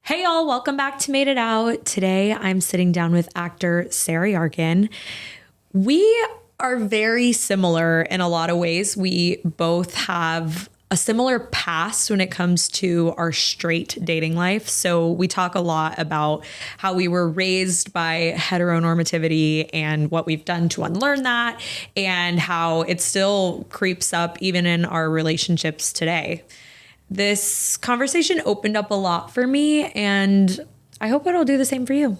Hey y'all, welcome back to Made It Out. Today I'm sitting down with actor Sarah Yarkin. We are very similar in a lot of ways. We both have a similar past when it comes to our straight dating life. So we talk a lot about how we were raised by heteronormativity and what we've done to unlearn that, and how it still creeps up even in our relationships today. This conversation opened up a lot for me, and I hope it'll do the same for you.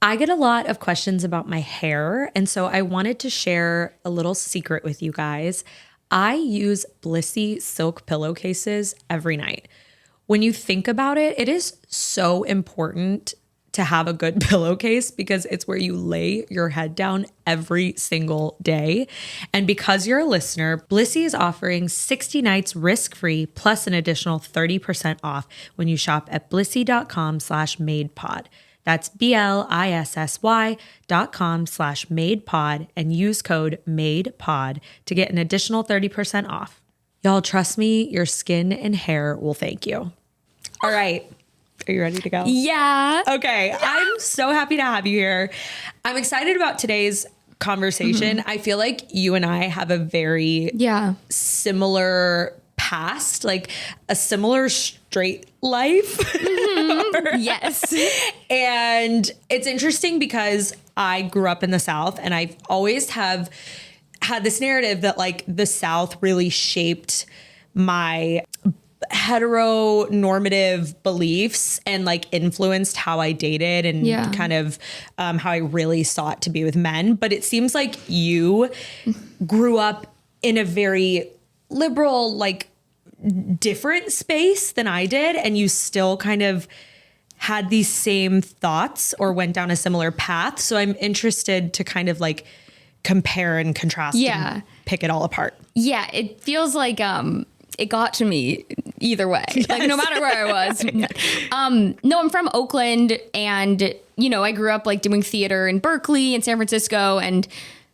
I get a lot of questions about my hair, and so I wanted to share a little secret with you guys. I use Blissy silk pillowcases every night. When you think about it, it is so important to have a good pillowcase because it's where you lay your head down every single day. And because you're a listener, Blissy is offering 60 nights risk-free plus an additional 30% off when you shop at blissy.com/madepod. That's BLISSY.com/madepod and use code MADEPOD to get an additional 30% off. Y'all, trust me, your skin and hair will thank you. All right. Are you ready to go? Yeah. Okay. Yeah. I'm so happy to have you here. I'm excited about today's conversation. I feel like you and I have a very similar past, like a similar straight life. Yes. And it's interesting because I grew up in the South, and I always have had this narrative that like the South really shaped my heteronormative beliefs and like influenced how I dated and kind of how I really sought to be with men. But it seems like you grew up in a very liberal, like different space than I did, and you still kind of had these same thoughts or went down a similar path. So I'm interested to kind of like compare and contrast and pick it all apart. Yeah, it feels like it got to me either way, like no matter where I was. No, I'm from Oakland, and you know, I grew up like doing theater in Berkeley and San Francisco, and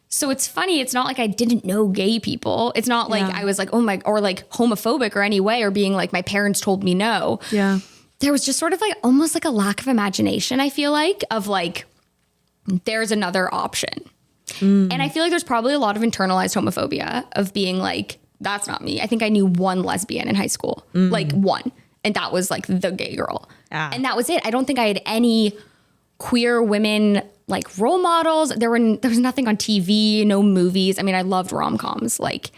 so it's funny. It's not like I didn't know gay people. It's not like I was like, oh my, or like homophobic or any way, or being like my parents told me no. Yeah, there was just sort of like almost like a lack of imagination. I feel like of like there's another option, and I feel like there's probably a lot of internalized homophobia of being like, that's not me. I think I knew one lesbian in high school, like one. And that was like the gay girl. And that was it. I don't think I had any queer women like role models. There was nothing on TV, no movies. I mean, I loved rom-coms. Like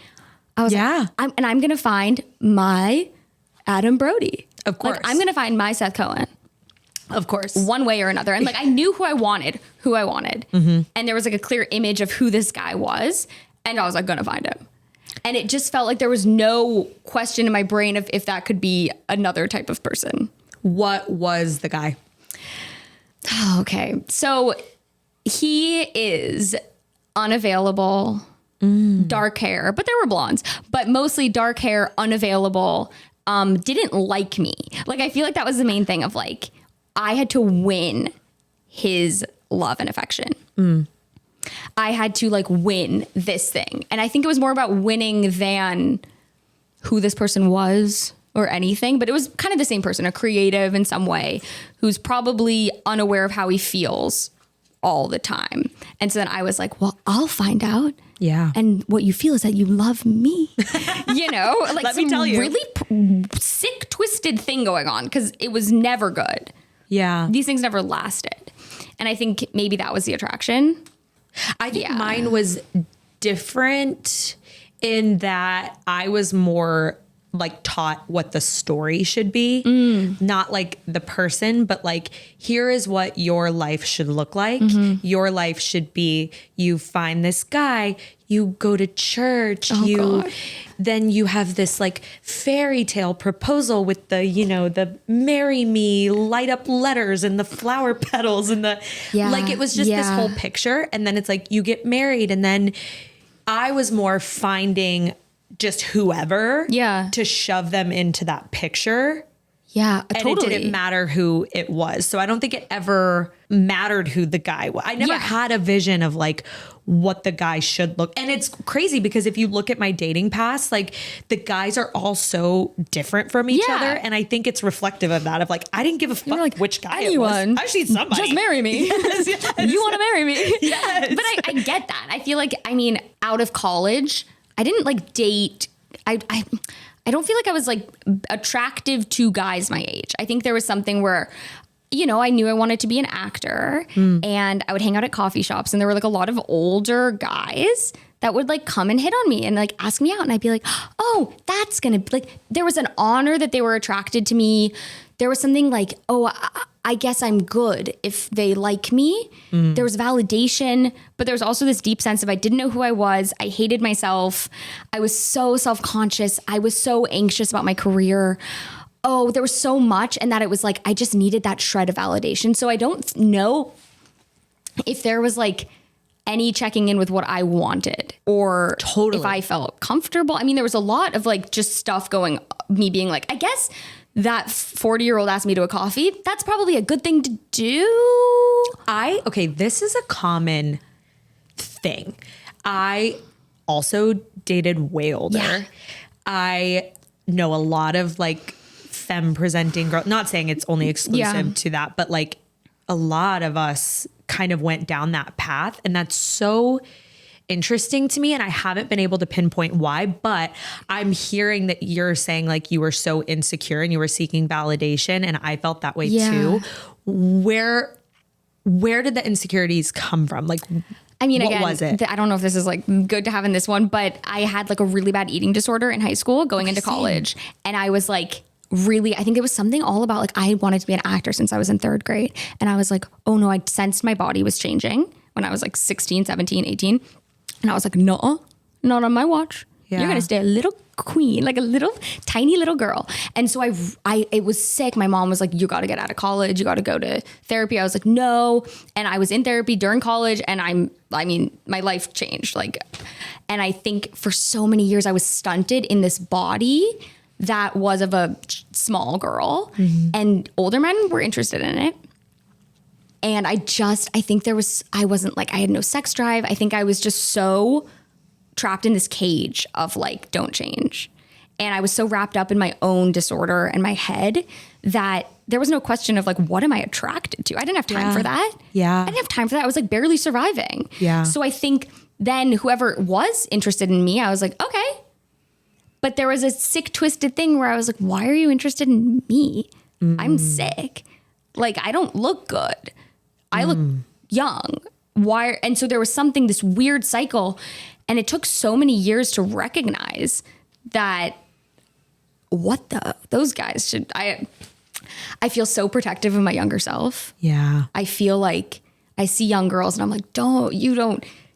I was like, I'm going to find my Adam Brody. Of course. Like, I'm going to find my Seth Cohen. Of course. One way or another. And like, I knew who I wanted. And there was like a clear image of who this guy was. And I was like, going to find him. And it just felt like there was no question in my brain of if that could be another type of person. What was the guy? Oh, okay. So he is unavailable, dark hair, but there were blondes, but mostly dark hair, unavailable, didn't like me. Like, I feel like that was the main thing of like, I had to win his love and affection. I had to like win this thing. And I think it was more about winning than who this person was or anything, but it was kind of the same person, a creative in some way, who's probably unaware of how he feels all the time. And so then I was like, well, I'll find out. Yeah. And what you feel is that you love me, you know, like Let me tell you. really sick, twisted thing going on, because it was never good. Yeah. These things never lasted. And I think maybe that was the attraction. I think mine was different in that I was more like taught what the story should be, not like the person, but like, here is what your life should look like. Your life should be, you find this guy, you go to church, then you have this like fairy tale proposal with the, you know, the marry me, light up letters and the flower petals and the, like, it was just this whole picture. And then it's like, you get married. And then I was more finding just whoever to shove them into that picture. Yeah, and totally. it didn't matter who it was. So I don't think it ever mattered who the guy was. I never had a vision of like what the guy should look. And it's crazy because if you look at my dating past, like the guys are all so different from each other. And I think it's reflective of that, of like, I didn't give a fuck like, which guy anyone. It was. I just need somebody. Just marry me. Yes, yes. You want to marry me. Yes. But I get that. I feel like, I mean, out of college, I didn't like date. I don't feel like I was like attractive to guys my age. I think there was something where, you know, I knew I wanted to be an actor and I would hang out at coffee shops and there were like a lot of older guys that would like come and hit on me and like ask me out. And I'd be like, oh, that's going to be like, there was an honor that they were attracted to me. There was something like, oh, I guess I'm good if they like me. There was validation, but there was also this deep sense of I didn't know who I was. I hated myself. I was so self-conscious. I was so anxious about my career. Oh, there was so much, and that it was like, I just needed that shred of validation. So I don't know if there was like any checking in with what I wanted or if I felt comfortable. I mean, there was a lot of like just stuff going, me being like, I guess that 40-year-old asked me to a coffee. That's probably a good thing to do. Okay, this is a common thing. I also dated way older. Yeah. I know a lot of like femme presenting girl, not saying it's only exclusive to that, but like a lot of us kind of went down that path. And that's so interesting to me. And I haven't been able to pinpoint why, but I'm hearing that you're saying like you were so insecure and you were seeking validation. And I felt that way too. Where did the insecurities come from? Like, I mean, what again, was it? I don't know if this is like good to have in this one, but I had like a really bad eating disorder in high school going into college. And I was like, really, I think it was something all about like, I wanted to be an actor since I was in 3rd grade. And I was like, oh no, I sensed my body was changing when I was like 16, 17, 18. And I was like, no, not on my watch. Yeah. You're going to stay a little queen, like a little tiny little girl. And so it was sick. My mom was like, you got to get out of college. You got to go to therapy. I was like, no. And I was in therapy during college and my life changed. Like, and I think for so many years I was stunted in this body that was of a small girl and older men were interested in it. And I think I wasn't like, I had no sex drive. I think I was just so trapped in this cage of like, don't change. And I was so wrapped up in my own disorder and my head that there was no question of like, what am I attracted to? I didn't have time for that. Yeah. I didn't have time for that. I was like barely surviving. Yeah. So I think then whoever was interested in me, I was like, okay. But there was a sick, twisted thing where I was like, why are you interested in me? I'm sick. Like, I don't look good. I look young. Why? And so there was something, this weird cycle. And it took so many years to recognize that those guys should, I feel so protective of my younger self. Yeah. I feel like I see young girls and I'm like,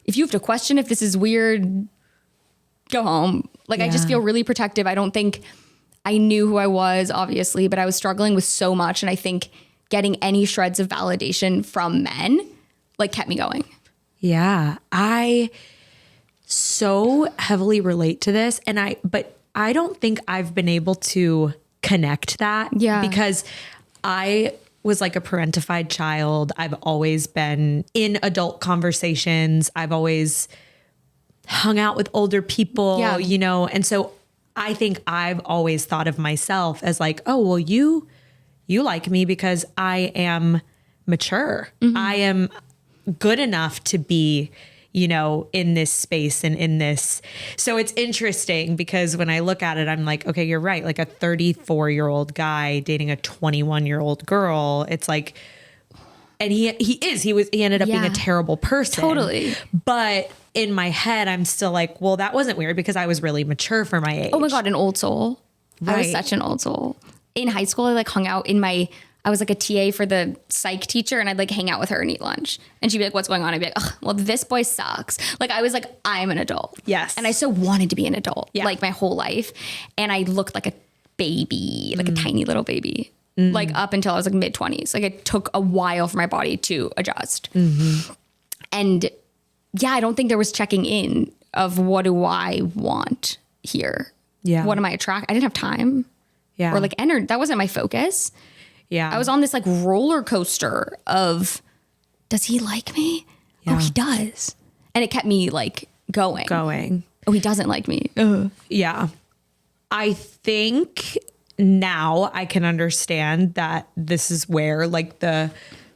if you have to question if this is weird, go home. Like, I just feel really protective. I don't think I knew who I was, obviously, but I was struggling with so much. And I think getting any shreds of validation from men, like, kept me going. Yeah. I so heavily relate to this. But I don't think I've been able to connect that. Yeah. Because I was like a parentified child. I've always been in adult conversations. I've always hung out with older people, you know? And so I think I've always thought of myself as like, oh, well, you like me because I am mature. I am good enough to be, you know, in this space and in this. So it's interesting because when I look at it, I'm like, okay, you're right. Like a 34-year-old guy dating a 21-year-old girl. It's like, and he ended up being a terrible person. Totally. But in my head, I'm still like, well, that wasn't weird because I was really mature for my age. Oh my God, an old soul. Right. I was such an old soul. In high school, I like hung out I was like a TA for the psych teacher and I'd like hang out with her and eat lunch. And she'd be like, what's going on? I'd be like, well, this boy sucks. Like, I was like, I'm an adult. Yes. And I so wanted to be an adult, like my whole life. And I looked like a baby, like a tiny little baby, like up until I was like mid-20s. Like, it took a while for my body to adjust. And yeah, I don't think there was checking in of what do I want here? Yeah. What am I attracted? I didn't have time. Yeah. Or like energy. That wasn't my focus. Yeah. I was on this like roller coaster of, does he like me? Yeah. Oh, he does. And it kept me like going. Oh, he doesn't like me. Ugh. Yeah. I think now I can understand that this is where like the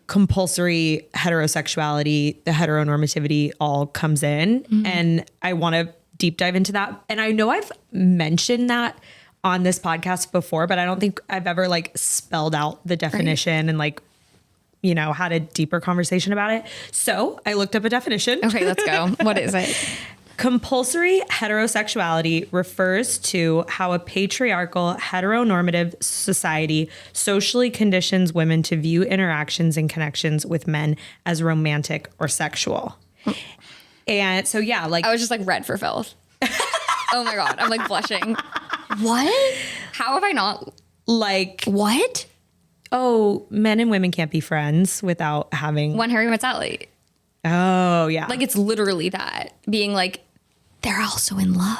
compulsory heterosexuality, the heteronormativity all comes in. And I want to deep dive into that. And I know I've mentioned that on this podcast before, but I don't think I've ever like spelled out the definition and like, you know, had a deeper conversation about it. So I looked up a definition. Okay, let's go. What is it? Compulsory heterosexuality refers to how a patriarchal heteronormative society socially conditions women to view interactions and connections with men as romantic or sexual. And so, yeah, like I was just like red for filth. Oh my God. I'm like blushing. What? How have I not? Like, what? Oh, men and women can't be friends without having When Harry Met Sally. Oh, yeah. Like it's literally that being like, they're also in love.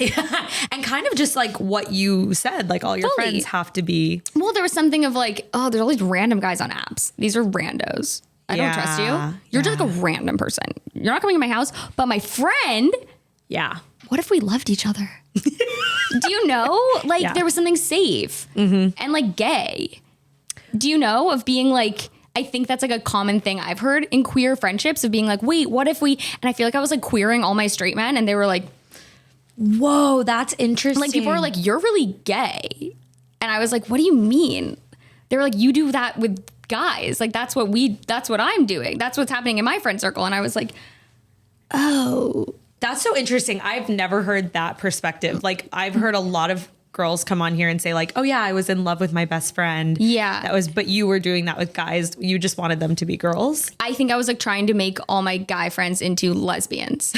Yeah. And kind of just like what you said, like all your friends have to be. Well, there was something of like, oh, there's all these random guys on apps. These are randos. I don't trust you. You're just like a random person. You're not coming to my house, but my friend. Yeah. What if we loved each other? Do you know? Like there was something safe and like gay. Do you know of being like, I think that's like a common thing I've heard in queer friendships of being like, wait, what if we, and I feel like I was like queering all my straight men and they were like, whoa, that's interesting. Like people were like, you're really gay. And I was like, what do you mean? They were like, you do that with guys. Like that's what I'm doing. That's what's happening in my friend circle. And I was like, oh. That's so interesting. I've never heard that perspective. Like I've heard a lot of girls come on here and say like, oh yeah, I was in love with my best friend. Yeah. But you were doing that with guys. You just wanted them to be girls. I think I was like trying to make all my guy friends into lesbians.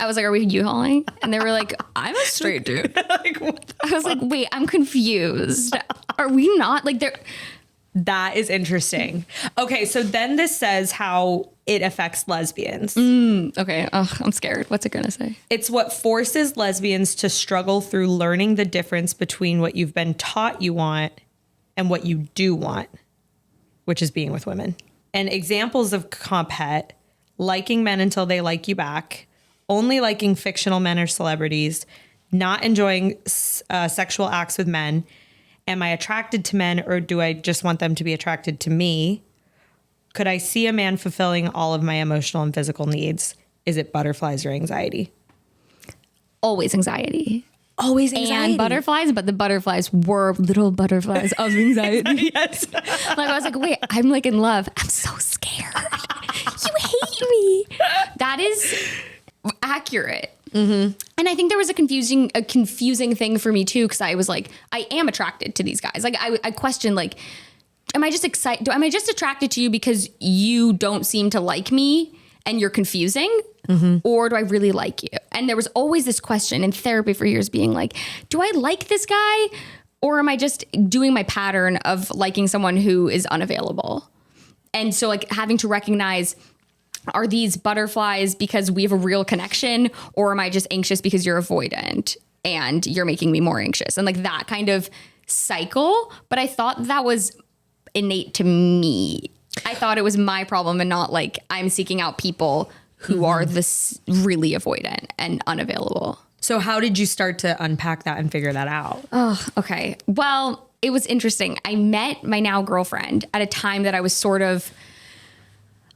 I was like, are we U-hauling? And they were like, I'm a straight dude. Like, what the I was like, wait, I'm confused. Are we not like there? That is interesting. Okay. So then this says how it affects lesbians. Okay. Ugh, I'm scared. What's it going to say? It's what forces lesbians to struggle through learning the difference between what you've been taught you want and what you do want, which is being with women. And examples of comp het: liking men until they like you back, only liking fictional men or celebrities, not enjoying sexual acts with men. Am I attracted to men or do I just want them to be attracted to me? Could I see a man fulfilling all of my emotional and physical needs? Is it butterflies or anxiety? Always anxiety. Always anxiety. And butterflies, but the butterflies were little butterflies of anxiety. Yes. Like I was like, wait, I'm like in love. I'm so scared. You hate me. That is accurate. Mm-hmm. And I think there was a confusing thing for me too, because I was like, I am attracted to these guys. Like I questioned, like, am I just excited? Am I just attracted to you because you don't seem to like me and you're confusing? Mm-hmm. Or do I really like you? And there was always this question in therapy for years being like, do I like this guy? Or am I just doing my pattern of liking someone who is unavailable? And so like having to recognize, are these butterflies because we have a real connection, or am I just anxious because you're avoidant and you're making me more anxious? And like that kind of cycle. But I thought that was innate to me. I thought it was my problem and not like I'm seeking out people who are this really avoidant and unavailable. So how did you start to unpack that and figure that out? Oh, okay. Well, it was interesting. I met my now girlfriend at a time that I was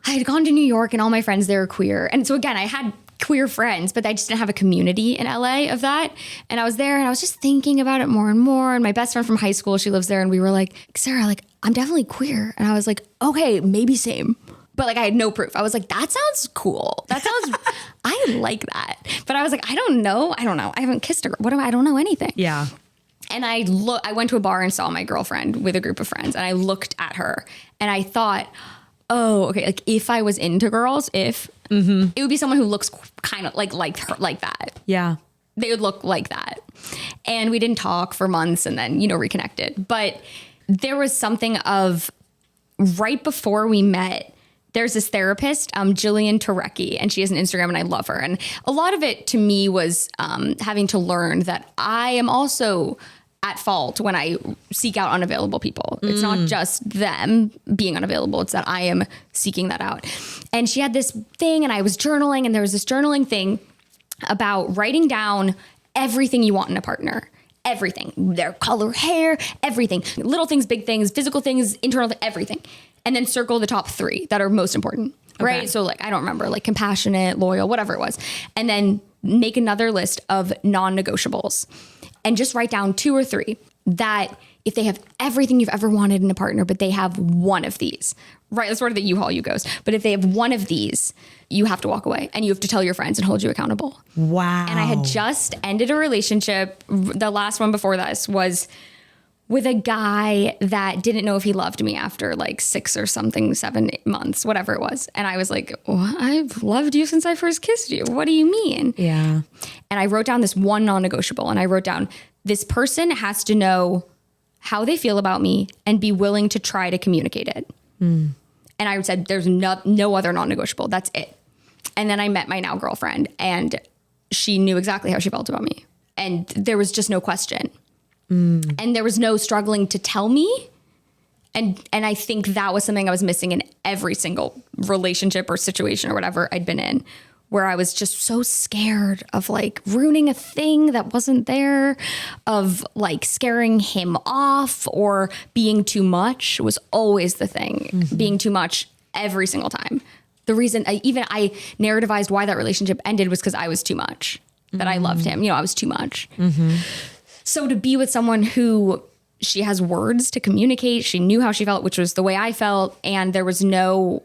I had gone to New York and all my friends there were queer. And so again, I had queer friends, but I just didn't have a community in LA of that. And I was there and I was just thinking about it more and more. And my best friend from high school, she lives there. And we were like, Sarah, like, I'm definitely queer. And I was like, okay, maybe same. But like, I had no proof. I was like, that sounds cool. That sounds, I like that. But I was like, I don't know. I haven't kissed her. I don't know anything. Yeah. And I went to a bar and saw my girlfriend with a group of friends. And I looked at her and I thought, oh, okay. Like if I was into girls, it would be someone who looks kind of like her, like that. Yeah. They would look like that. And we didn't talk for months and then, reconnected. But there was something of right before we met, there's this therapist, Jillian Turecki, and she has an Instagram and I love her. And a lot of it to me was having to learn that I am also at fault when I seek out unavailable people. It's not just them being unavailable. It's that I am seeking that out. And she had this thing and I was journaling, and there was this journaling thing about writing down everything you want in a partner. Everything. Their color, hair, everything. Little things, big things, physical things, internal, everything. And then circle the top 3 that are most important. Okay. Right? So like, I don't remember, like compassionate, loyal, whatever it was. And then make another list of non-negotiables. And just write down 2 or 3 that if they have everything you've ever wanted in a partner, but they have one of these, right? That's sort of the U-Haul you goes. But if they have one of these, you have to walk away and you have to tell your friends and hold you accountable. Wow. And I had just ended a relationship. The last one before this was with a guy that didn't know if he loved me after like 6 or something, 7 months, whatever it was. And I was like, well, I've loved you since I first kissed you. What do you mean? Yeah. And I wrote down this one non-negotiable, and I wrote down, this person has to know how they feel about me and be willing to try to communicate it. And I said, there's no other non-negotiable. That's it. And then I met my now girlfriend, and she knew exactly how she felt about me. And there was just no question. And there was no struggling to tell me. And I think that was something I was missing in every single relationship or situation or whatever I'd been in, where I was just so scared of like ruining a thing that wasn't there, of like scaring him off or being too much was always the thing. Being too much every single time. The reason I narrativized why that relationship ended was because I was too much, that I loved him. You know, I was too much. So to be with someone who she has words to communicate, she knew how she felt, which was the way I felt. And there was no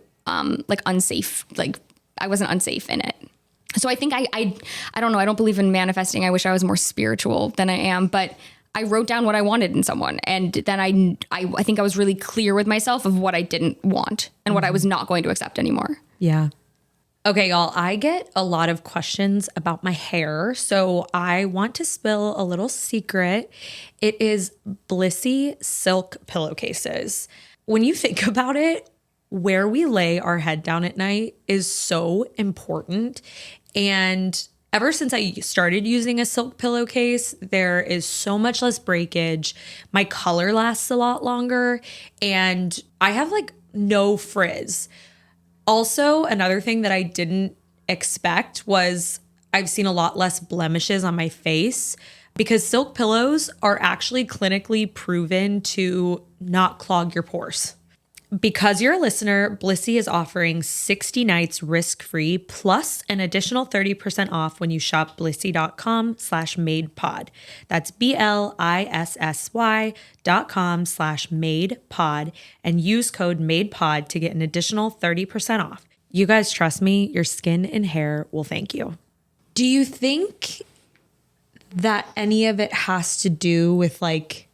like unsafe, like I wasn't unsafe in it. So I think I don't know. I don't believe in manifesting. I wish I was more spiritual than I am, but I wrote down what I wanted in someone. And then I think I was really clear with myself of what I didn't want and what I was not going to accept anymore. Yeah. Okay, y'all, I get a lot of questions about my hair, so I want to spill a little secret. It is Blissy silk pillowcases. When you think about it, where we lay our head down at night is so important. And ever since I started using a silk pillowcase, there is so much less breakage. My color lasts a lot longer, and I have like no frizz. Also, another thing that I didn't expect was I've seen a lot less blemishes on my face because silk pillows are actually clinically proven to not clog your pores. Because you're a listener, Blissy is offering 60 nights risk-free plus an additional 30% off when you shop blissy.com/madepod. That's BLISSY.com/madepod and use code MADEPOD to get an additional 30% off. You guys trust me, your skin and hair will thank you. Do you think that any of it has to do with like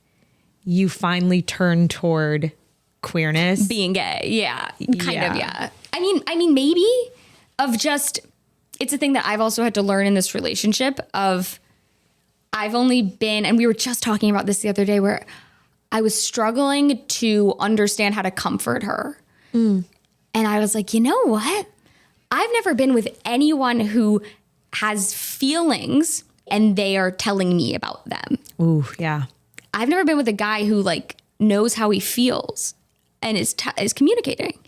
you finally turn toward queerness, being gay? Yeah, kind of. Yeah. I mean, maybe of just, it's a thing that I've also had to learn in this relationship of I've only been, and we were just talking about this the other day where I was struggling to understand how to comfort her. And I was like, you know what? I've never been with anyone who has feelings and they are telling me about them. Ooh, yeah. I've never been with a guy who like knows how he feels and is communicating.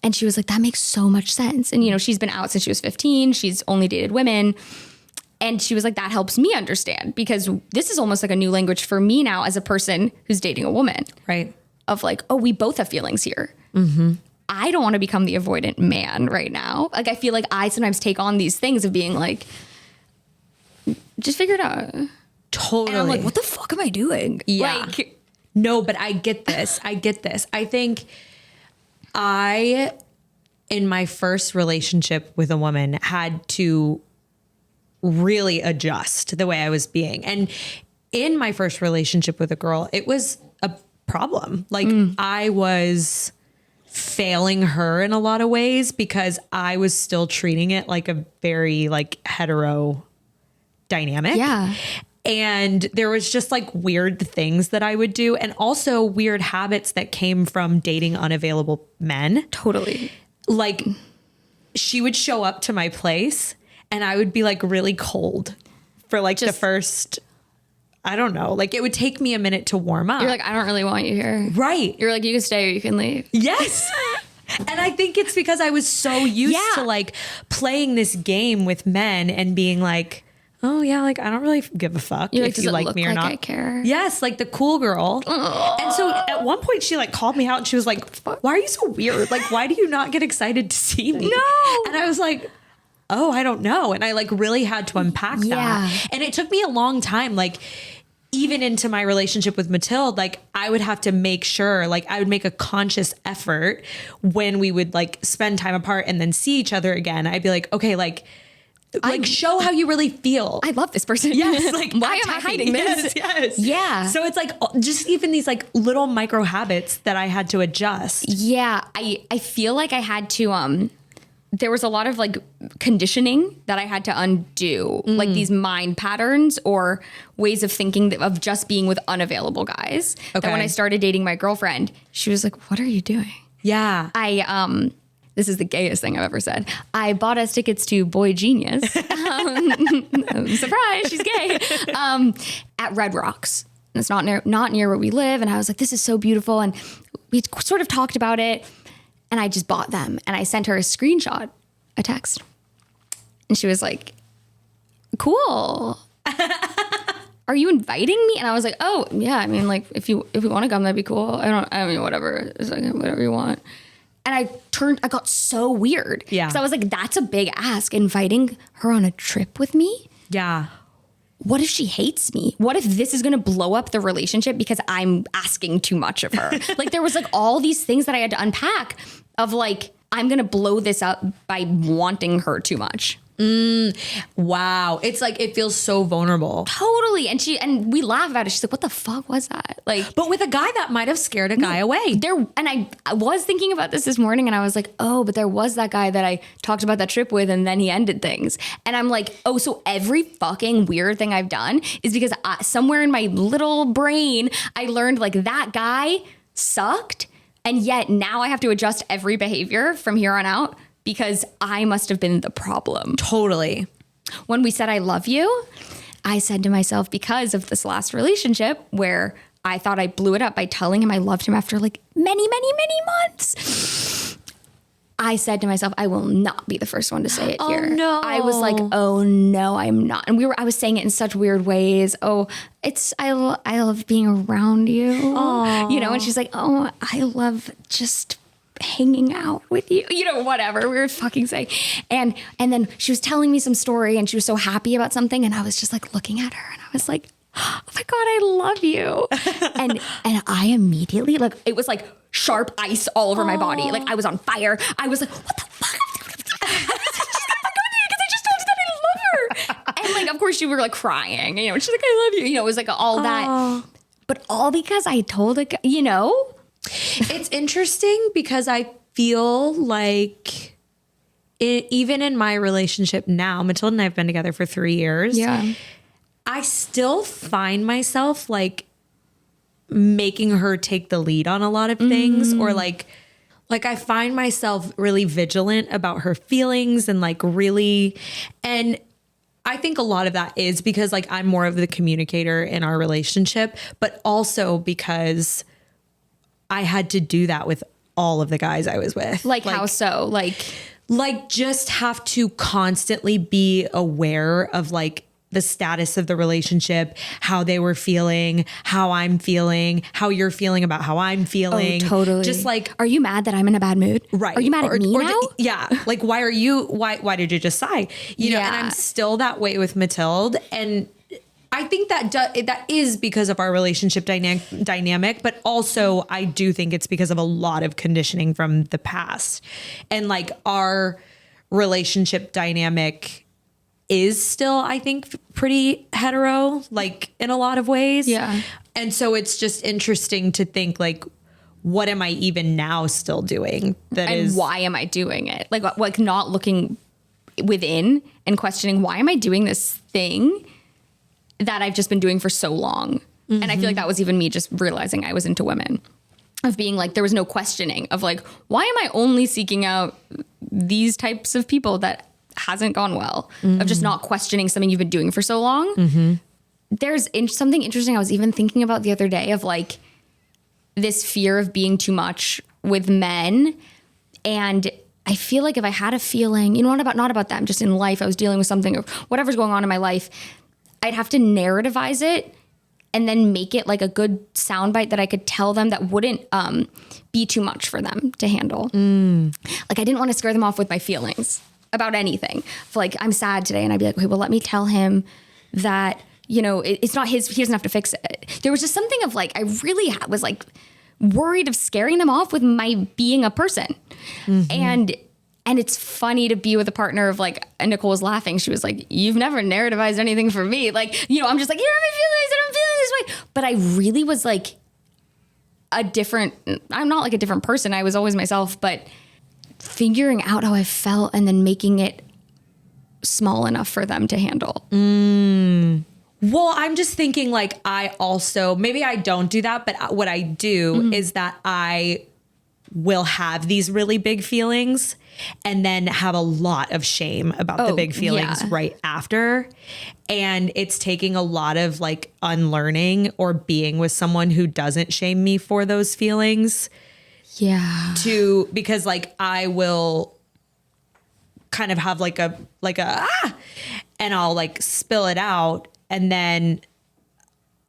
And she was like, that makes so much sense. And, you know, she's been out since she was 15. She's only dated women. And she was like, that helps me understand because this is almost like a new language for me now as a person who's dating a woman. Right. Of like, oh, we both have feelings here. I don't want to become the avoidant man right now. Like, I feel like I sometimes take on these things of being like, just figure it out. Totally. And I'm like, what the fuck am I doing? Yeah. Like, no, but I get this. I think in my first relationship with a woman, had to really adjust the way I was being. And in my first relationship with a girl, it was a problem. Like I was failing her in a lot of ways because I was still treating it like a very like hetero dynamic. Yeah. And there was just like weird things that I would do and also weird habits that came from dating unavailable men. Totally. Like she would show up to my place and I would be like really cold for like the first, I don't know. Like it would take me a minute to warm up. You're like, I don't really want you here. Right. You're like, you can stay or you can leave. Yes. And I think it's because I was so used to like playing this game with men and being like, oh yeah, like I don't really give a fuck if you like me or not. I care. Yes, like the cool girl. And so at one point she like called me out and she was like, why are you so weird? Like, why do you not get excited to see me? No. And I was like, oh, I don't know. And I like really had to unpack that. And it took me a long time. Like even into my relationship with Mathilde, like I would have to make sure, like I would make a conscious effort when we would like spend time apart and then see each other again. I'd be like, okay, like show how you really feel. I love this person. Yes. Like why am I hiding this? Yes. Yeah. So it's like just even these like little micro habits that I had to adjust. Yeah. I feel like I had to, there was a lot of like conditioning that I had to undo, like these mind patterns or ways of thinking of just being with unavailable guys. Okay. That when I started dating my girlfriend, she was like, what are you doing? Yeah. This is the gayest thing I've ever said. I bought us tickets to Boy Genius. Surprise, she's gay. At Red Rocks. And it's not near where we live. And I was like, this is so beautiful. And we sort of talked about it. And I just bought them. And I sent her a screenshot, a text. And she was like, cool. Are you inviting me? And I was like, oh, yeah. I mean, like, if you want to come, that'd be cool. I mean, whatever. It's like, whatever you want. And I got so weird. Yeah. Because I was like, that's a big ask, inviting her on a trip with me. Yeah. What if she hates me? What if this is going to blow up the relationship because I'm asking too much of her? Like there was like all these things that I had to unpack of like, I'm going to blow this up by wanting her too much. Wow. It's like, it feels so vulnerable. Totally. And we laugh about it. She's like, what the fuck was that? Like, but with a guy that might have scared a guy away. And I was thinking about this morning and I was like, oh, but there was that guy that I talked about that trip with and then he ended things. And I'm like, oh, so every fucking weird thing I've done is because somewhere in my little brain, I learned like that guy sucked. And yet now I have to adjust every behavior from here on out. Because I must have been the problem. Totally. When we said I love you, I said to myself, because of this last relationship where I thought I blew it up by telling him I loved him after like many, many, many months. I said to myself, I will not be the first one to say it here. Oh no. I was like, oh no, I'm not. And I was saying it in such weird ways. Oh, I love being around you. Aww. You know, and she's like, oh, I love just hanging out with you, you know, whatever we were fucking saying. And then she was telling me some story and she was so happy about something. And I was just like looking at her and I was like, oh my God, I love you. and I immediately, like, it was like sharp ice all over my body. Like I was on fire. I was like, what the fuck? And like, of course you were like crying, you know, she's like, I love you. You know, it was like all that, but all because I told a, you know, it's interesting because I feel like even in my relationship now, Mathilde and I have been together for 3 years. Yeah. I still find myself like making her take the lead on a lot of things or like I find myself really vigilant about her feelings and like really, and I think a lot of that is because like I'm more of the communicator in our relationship, but also because I had to do that with all of the guys I was with. Like how so? Like just have to constantly be aware of like the status of the relationship, how they were feeling, how I'm feeling, how you're feeling about how I'm feeling. Oh, totally. Just like, are you mad that I'm in a bad mood? Right. Are you mad at me now? Yeah. Like, why did you just sigh? You know, and I'm still that way with Mathilde. And I think that is because of our relationship dynamic, but also I do think it's because of a lot of conditioning from the past. And like our relationship dynamic is still, I think, pretty hetero, like in a lot of ways. Yeah. And so it's just interesting to think like, what am I even now still doing? Why am I doing it? Like not looking within and questioning, why am I doing this thing that I've just been doing for so long? Mm-hmm. And I feel like that was even me just realizing I was into women, of being like, there was no questioning of like, why am I only seeking out these types of people that hasn't gone well, of just not questioning something you've been doing for so long. there's something interesting I was even thinking about the other day of like this fear of being too much with men. And I feel like if I had a feeling, not about them, just in life, I was dealing with something or whatever's going on in my life, I'd have to narrativize it and then make it like a good soundbite that I could tell them that wouldn't be too much for them to handle. Like I didn't want to scare them off with my feelings about anything. Like I'm sad today, and I'd be like, okay, well, let me tell him that, it's not his, he doesn't have to fix it. There was just something of like, I really was like worried of scaring them off with my being a person. And it's funny to be with a partner of like, and Nicole was laughing. She was like, you've never narrativized anything for me. Like, I'm just like, here are my feelings and I'm feeling this way. But I really was like I'm not like a different person. I was always myself, but figuring out how I felt and then making it small enough for them to handle. Well, I'm just thinking like maybe I don't do that, but what I do is that I will have these really big feelings and then have a lot of shame about the big feelings right after. And it's taking a lot of like unlearning or being with someone who doesn't shame me for those feelings. Yeah. Because like I will kind of have like a and I'll like spill it out and then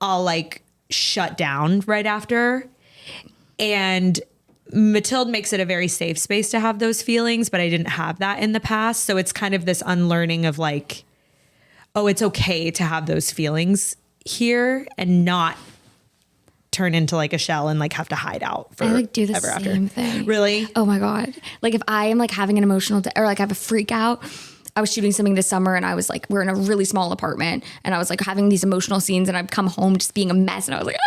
I'll like shut down right after. And Mathilde makes it a very safe space to have those feelings, but I didn't have that in the past. So it's kind of this unlearning of like, oh, it's okay to have those feelings here and not turn into like a shell and like have to hide out for I like do the ever same after. thing. Really? Oh my God. Like if I am like having an emotional or like I have a freak out, I was shooting something this summer and I was like, we're in a really small apartment and I was like having these emotional scenes and I'd come home just being a mess and I was like,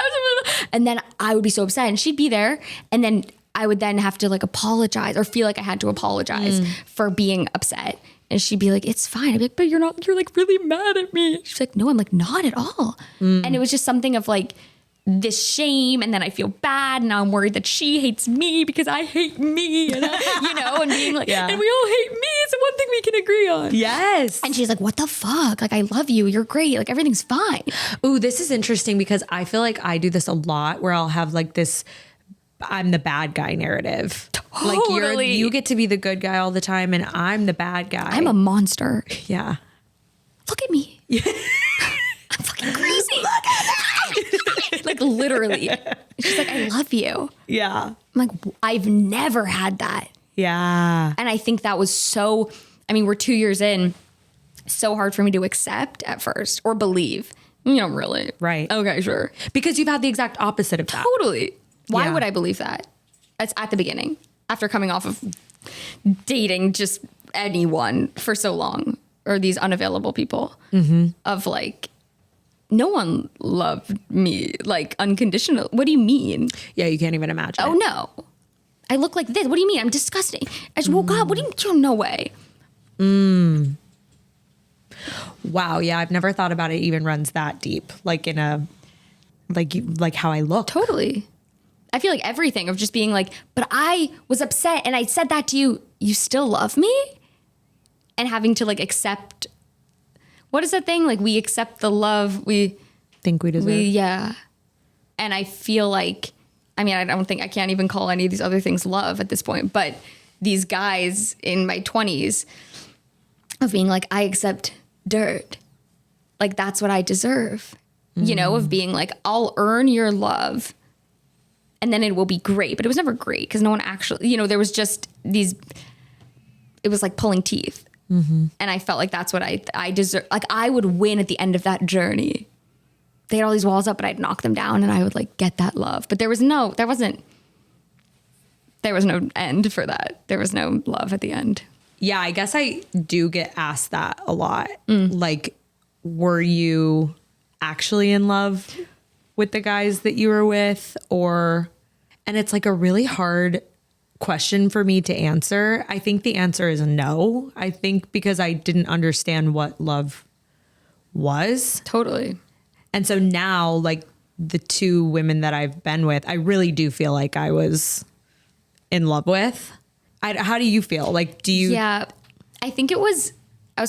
and then I would be so upset and she'd be there. And then I would then have to like apologize or feel like I had to apologize for being upset. And she'd be like, it's fine. I'd be like, but you're like really mad at me. She's like, no, I'm like, not at all. And it was just something of like this shame. And then I feel bad. And now I'm worried that she hates me because I hate me. And and being like, and we all hate me. It's the one thing we can agree on. Yes. And she's like, what the fuck? Like, I love you. You're great. Like, everything's fine. Ooh, this is interesting because I feel like I do this a lot where I'll have like this I'm the bad guy narrative. Totally. Like you get to be the good guy all the time and I'm the bad guy. I'm a monster. Yeah. Look at me. I'm fucking crazy. Look at me. Like literally. She's like, I love you. Yeah. I'm like, I've never had that. Yeah. And I think that was we're 2 years in, so hard for me to accept at first or believe. Really. Right. Okay, sure. Because you've had the exact opposite of that. Totally. Why would I believe that? It's at the beginning, after coming off of dating just anyone for so long, or these unavailable people of like, no one loved me like unconditional. What do you mean? Yeah, you can't even imagine. Oh no, I look like this. What do you mean? I'm disgusting. I just woke up. What do you mean? No way. Wow. Yeah, I've never thought about it even runs that deep. Like in a like how I look. Totally. I feel like everything of just being like, but I was upset and I said that to you. You still love me? And having to like accept, what is that thing? Like we accept the love we think we deserve. Yeah. And I feel like, I can't even call any of these other things love at this point, but these guys in my 20s of being like, I accept dirt. Like that's what I deserve, of being like, I'll earn your love. And then it will be great. But it was never great because no one actually, there was just it was like pulling teeth. And I felt like that's what I deserve. Like I would win at the end of that journey. They had all these walls up, but I'd knock them down and I would like get that love. But there was no end for that. There was no love at the end. Yeah, I guess I do get asked that a lot. Like, were you actually in love with the guys that you were with? And it's like a really hard question for me to answer. I think the answer is no. I think because I didn't understand what love was. Totally. And so now, like the two women that I've been with, I really do feel like I was in love with. How do you feel? Like, do you? Yeah, I think I was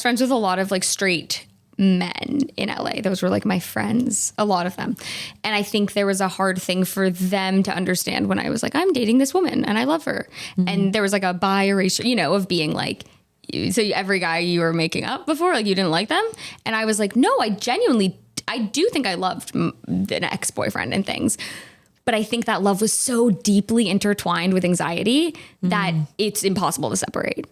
friends with a lot of like straight men in LA. Those were like my friends, a lot of them. And I think there was a hard thing for them to understand when I was like, I'm dating this woman and I love her. And there was like a bi erasure, you know, of being like, so every guy you were making up before, like you didn't like them. And I was like, no, I do think I loved an ex-boyfriend and things. But I think that love was so deeply intertwined with anxiety that it's impossible to separate.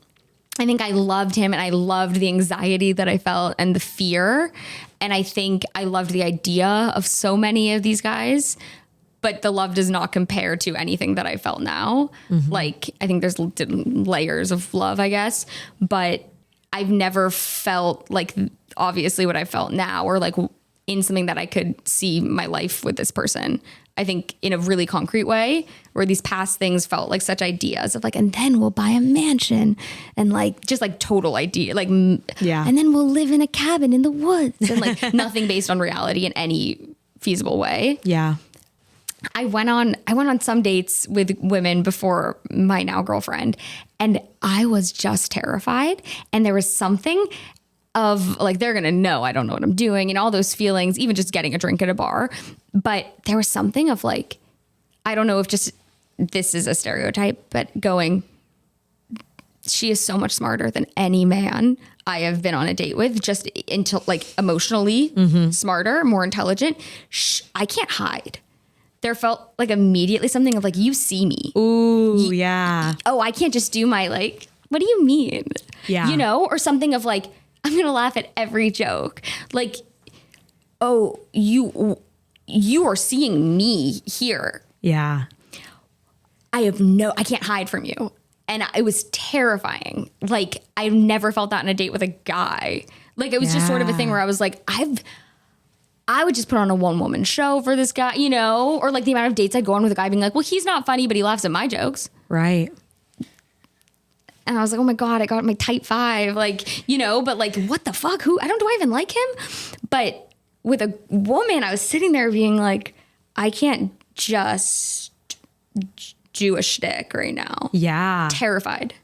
I think I loved him and I loved the anxiety that I felt and the fear. And I think I loved the idea of so many of these guys, but the love does not compare to anything that I felt now. Like, I think there's layers of love, I guess, but I've never felt like obviously what I felt now or like in something that I could see my life with this person. I think in a really concrete way, where these past things felt like such ideas of like, and then we'll buy a mansion and like, just like total idea, like, yeah. And then we'll live in a cabin in the woods and like nothing based on reality in any feasible way. Yeah. I went on some dates with women before my now girlfriend, and I was just terrified. And there was something of like, they're going to know I don't know what I'm doing and all those feelings, even just getting a drink at a bar. But there was something of like, I don't know if just this is a stereotype, but going, she is so much smarter than any man I have been on a date with, just into like emotionally smarter, more intelligent. I can't hide. There felt like immediately something of like, you see me. Ooh, yeah. Oh, I can't just do my like, what do you mean? Yeah. You know, or something of like, I'm going to laugh at every joke. Like, oh, you are seeing me here. Yeah. I can't hide from you. And it was terrifying. Like, I've never felt that on a date with a guy. Like, it was just sort of a thing where I was like, I would just put on a one-woman show for this guy, you know? Or like the amount of dates I'd go on with a guy being like, well, he's not funny, but he laughs at my jokes. Right. And I was like, oh my God, I got my type 5, like, you know, but like, what the fuck? Do I even like him? But with a woman, I was sitting there being like, I can't just do a shtick right now. Yeah. Terrified.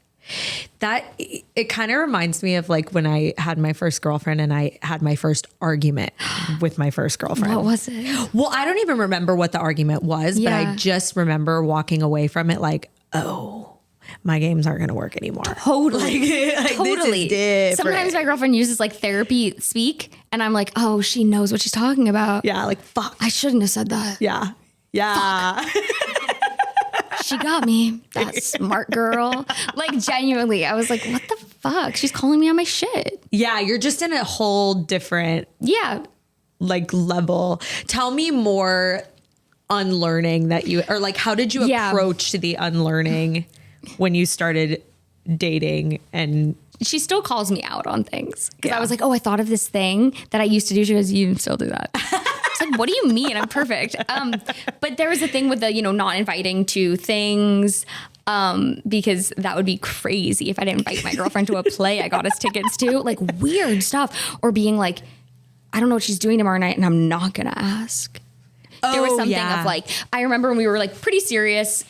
It kind of reminds me of like when I had my first girlfriend and I had my first argument with my first girlfriend. What was it? Well, I don't even remember what the argument was, but I just remember walking away from it like, oh, my games aren't going to work anymore. Totally. Like, totally. This is Sometimes my girlfriend uses like therapy speak and I'm like, oh, she knows what she's talking about. Yeah. Like, fuck. I shouldn't have said that. Yeah. Yeah. She got me. That smart girl. Like, genuinely, I was like, what the fuck? She's calling me on my shit. Yeah. You're just in a whole different like level. Tell me more unlearning that you, or like, how did you approach the unlearning when you started dating? And she still calls me out on things because I was like, oh, I thought of this thing that I used to do. She goes, you still do that. It's like, what do you mean? I'm perfect. But there was a thing with the, not inviting to things, because that would be crazy if I didn't invite my girlfriend to a play I got us tickets to, like weird stuff, or being like, I don't know what she's doing tomorrow night and I'm not going to ask. There was something of like, I remember when we were like pretty serious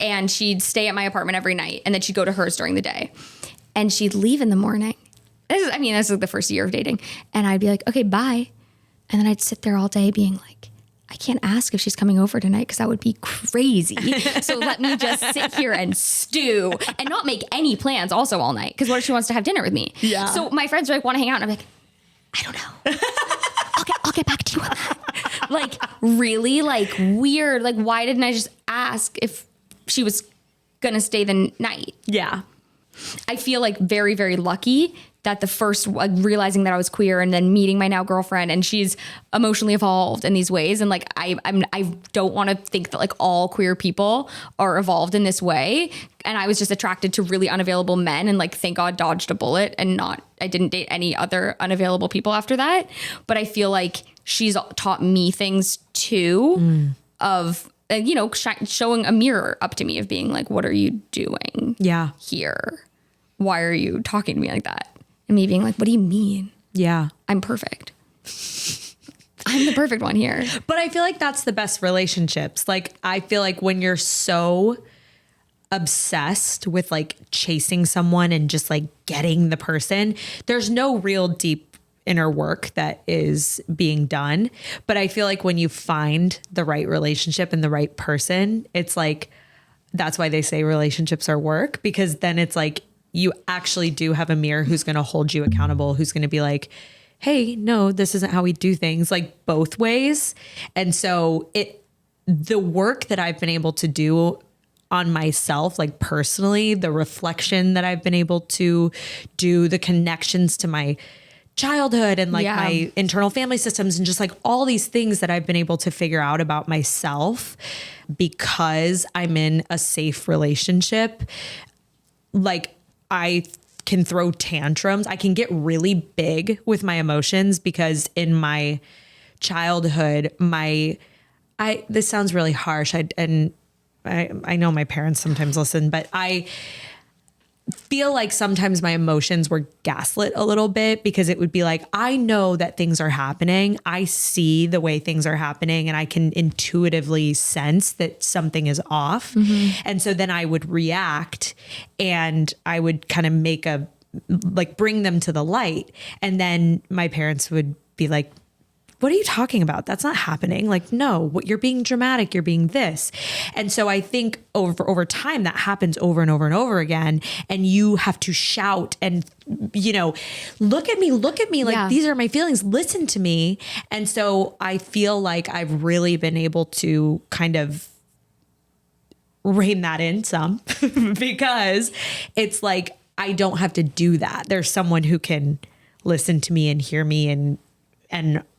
and she'd stay at my apartment every night and then she'd go to hers during the day and she'd leave in the morning. This is like the first year of dating. And I'd be like, okay, bye. And then I'd sit there all day being like, I can't ask if she's coming over tonight because that would be crazy. So let me just sit here and stew and not make any plans also all night. Because what if she wants to have dinner with me? Yeah. So my friends are like, want to hang out. And I'm like, I don't know. I'll get back to you on that. Like, really, like, weird. Like, why didn't I just ask if she was going to stay the night? Yeah. I feel like very, very lucky that the first, like, realizing that I was queer and then meeting my now girlfriend and she's emotionally evolved in these ways. And like, I don't want to think that like all queer people are evolved in this way. And I was just attracted to really unavailable men and like, thank God dodged a bullet and I didn't date any other unavailable people after that. But I feel like she's taught me things too of, showing a mirror up to me of being like, what are you doing here? Why are you talking to me like that? And me being like, what do you mean? Yeah. I'm perfect. I'm the perfect one here. But I feel like that's the best relationships. Like, I feel like when you're so obsessed with like chasing someone and just like getting the person, there's no real deep inner work that is being done. But I feel like when you find the right relationship and the right person, it's like, that's why they say relationships are work, because then it's like you actually do have a mirror who's going to hold you accountable, who's going to be like, hey, no, this isn't how we do things, like both ways. And so the work that I've been able to do on myself, like personally, the reflection that I've been able to do, the connections to my childhood and like my internal family systems and just like all these things that I've been able to figure out about myself because I'm in a safe relationship. Like I can throw tantrums. I can get really big with my emotions because in my childhood, this sounds really harsh. I know my parents sometimes listen, but I feel like sometimes my emotions were gaslit a little bit because it would be like, I know that things are happening. I see the way things are happening and I can intuitively sense that something is off. Mm-hmm. And so then I would react and I would kind of bring them to the light. And then my parents would be like, what are you talking about? That's not happening. Like, no, what you're being dramatic, you're being this. And so I think over time that happens over and over and over again. And you have to shout and, look at me. Like, these are my feelings. Listen to me. And so I feel like I've really been able to kind of rein that in some because it's like, I don't have to do that. There's someone who can listen to me and hear me and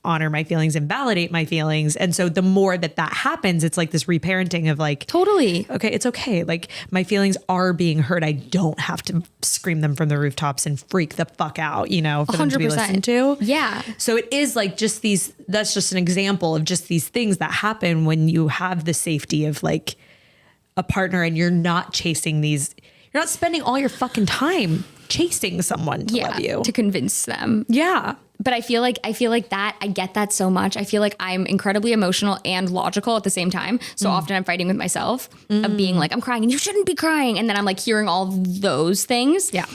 honor my feelings and validate my feelings. And so the more that happens, it's like this reparenting of like, totally. Okay, it's okay. Like my feelings are being heard. I don't have to scream them from the rooftops and freak the fuck out, for them to be 100%. listened to. Yeah. So it is like that's just an example of just these things that happen when you have the safety of like a partner and you're not chasing you're not spending all your fucking time chasing someone to love you. To convince them. Yeah. But I feel like that I get that so much. I feel like I'm incredibly emotional and logical at the same time. So often I'm fighting with myself of being like, I'm crying and you shouldn't be crying. And then I'm like hearing all those things. Yeah.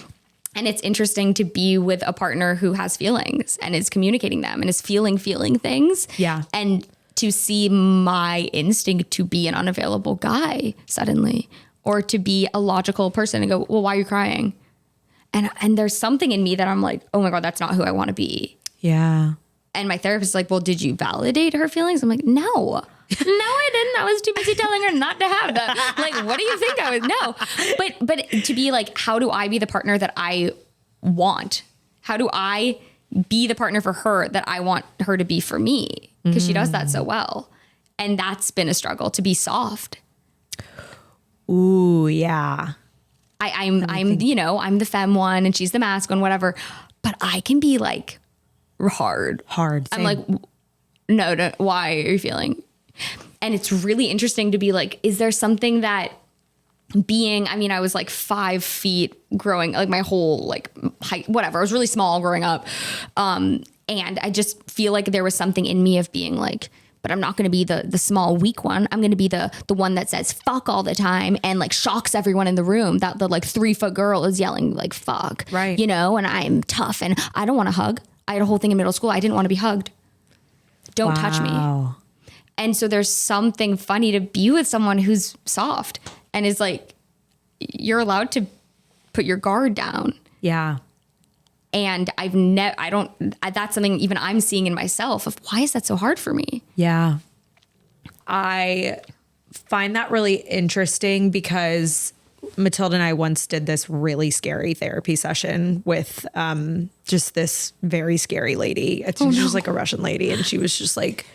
And it's interesting to be with a partner who has feelings and is communicating them and is feeling things. Yeah. And to see my instinct to be an unavailable guy suddenly, or to be a logical person and go, well, why are you crying? And there's something in me that I'm like, oh my God, that's not who I want to be. Yeah. And my therapist is like, well, did you validate her feelings? I'm like, no, I didn't. I was too busy telling her not to have that. Like, what do you think I was? No. But to be like, how do I be the partner that I want? How do I be the partner for her that I want her to be for me? Because she does that so well. And that's been a struggle, to be soft. Ooh, yeah. I'm the femme one and she's the masculine, whatever. But I can be like hard. Same. I'm like, no, why are you feeling? And it's really interesting to be like, is there something that I was like 5 feet growing, like my whole like height, whatever. I was really small growing up. And I just feel like there was something in me of being like, but I'm not going to be the small, weak one. I'm going to be the one that says fuck all the time and like shocks everyone in the room that the like 3-foot girl is yelling like fuck, right? And I'm tough and I don't want to hug. I had a whole thing in middle school. I didn't want to be hugged. Don't touch me. And so there's something funny to be with someone who's soft and is like, you're allowed to put your guard down. Yeah. And that's something even I'm seeing in myself of why is that so hard for me? Yeah. I find that really interesting because Matilda and I once did this really scary therapy session with just this very scary lady. She was like a Russian lady and she was just like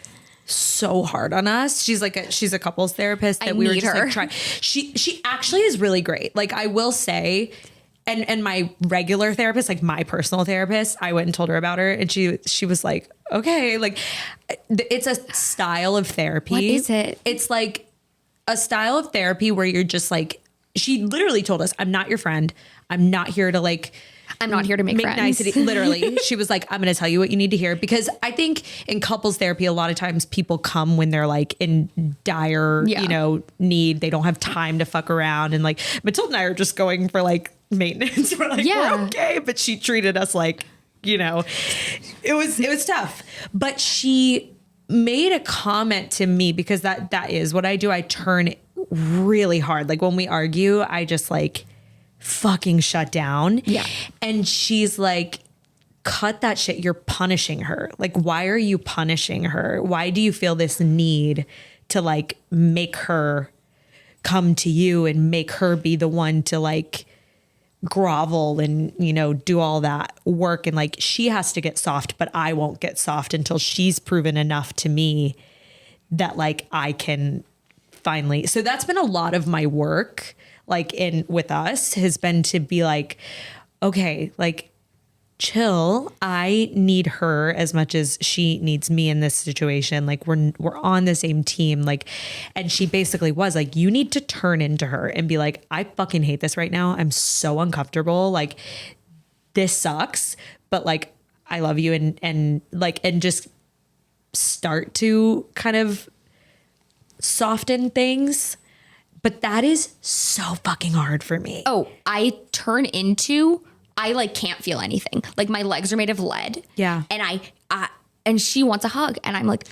so hard on us. She's a couples therapist that we were just like trying. She actually is really great. Like I will say, and my regular therapist, like my personal therapist, I went and told her about her and she was like, okay, like it's a style of therapy. What is it? It's like a style of therapy where you're just like, she literally told us, I'm not your friend. I'm not here to like, I'm not here to make friends. Nicety. Literally. She was like, I'm going to tell you what you need to hear. Because I think in couples therapy, a lot of times people come when they're like in dire, need. They don't have time to fuck around. And like Matilda and I are just going for like maintenance. We're like, we're okay. But she treated us like it was tough. But she made a comment to me, because that is what I do. I turn really hard. Like when we argue, I just like fucking shut down. Yeah. And she's like, cut that shit. You're punishing her. Like, why are you punishing her? Why do you feel this need to like make her come to you and make her be the one to like grovel and, do all that work? And like, she has to get soft, but I won't get soft until she's proven enough to me that like I can finally. So that's been a lot of my work, like with us, has been to be like, okay, like, chill. I need her as much as she needs me in this situation. Like we're on the same team. Like, and she basically was like, you need to turn into her and be like, I fucking hate this right now. I'm so uncomfortable. Like this sucks, but like, I love you. And just start to kind of soften things. But that is so fucking hard for me. Oh, I like can't feel anything. Like my legs are made of lead. Yeah. And and she wants a hug. And I'm like,